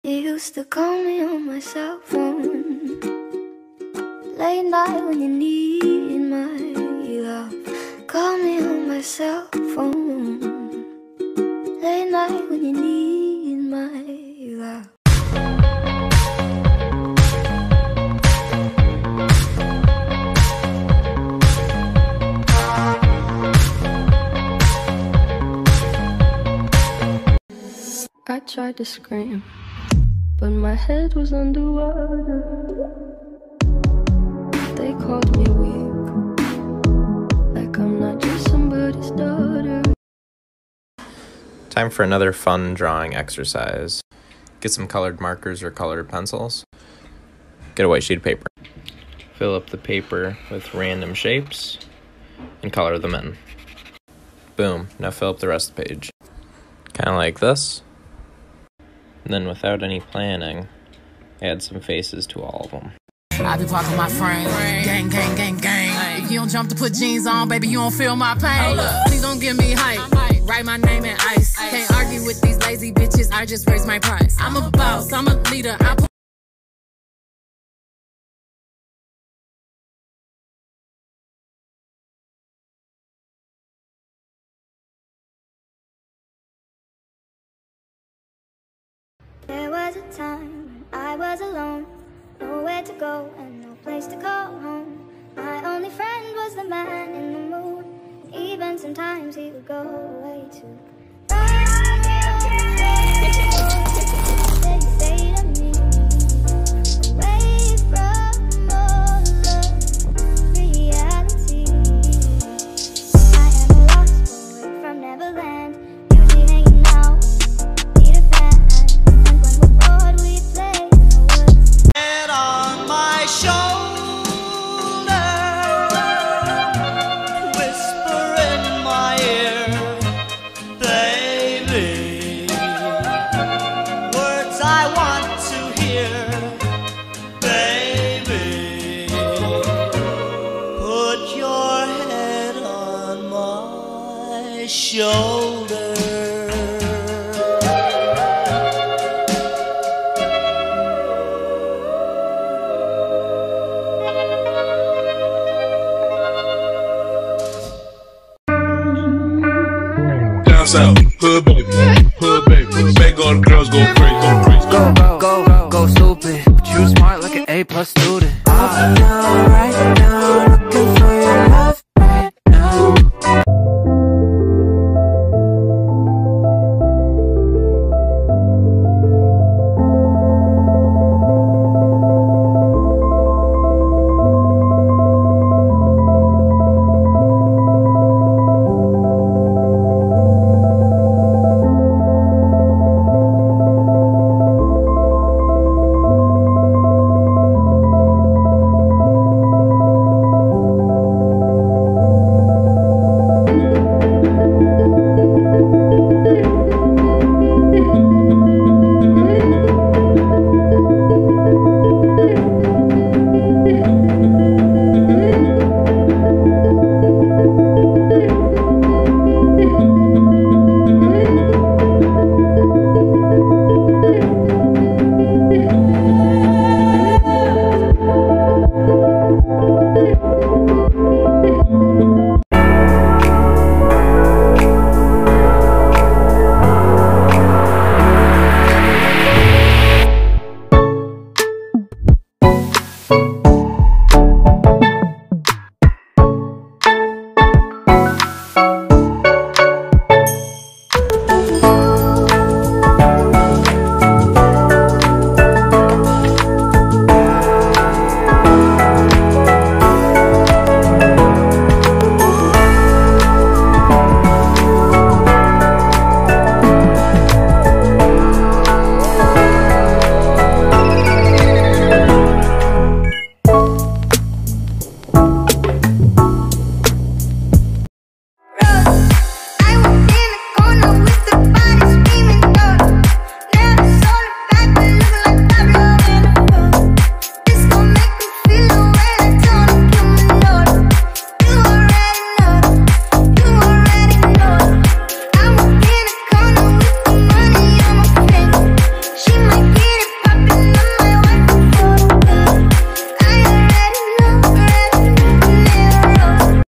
You used to call me on my cell phone, late night when you need my love. Call me on my cell phone, late night when you need my love. I tried to scream, but my head was underwater. They called me weak, like I'm not just somebody's daughter. Time for another fun drawing exercise. Get some colored markers or colored pencils. Get a white sheet of paper. Fill up the paper with random shapes and color them in. Boom, now fill up the rest of the page. Kind of like this. And then without any planning, add some faces to all of them. I be parking my frame, gang, gang, gang, gang. If you don't jump to put jeans on, baby, you don't feel my pain. Please don't give me hype, write my name in ice. Can't argue with these lazy bitches, I just raise my price. I'm a boss, I'm a leader, There was a time when I was alone, nowhere to go and no place to call home. My only friend was the man in the moon, and even sometimes he would go away too. Say to me, away from all of reality. I am a lost boy from Neverland, usually hanging out. Shoulder. Down south, hood baby, make all the girls go crazy, go stupid, but you smart like an A+ student.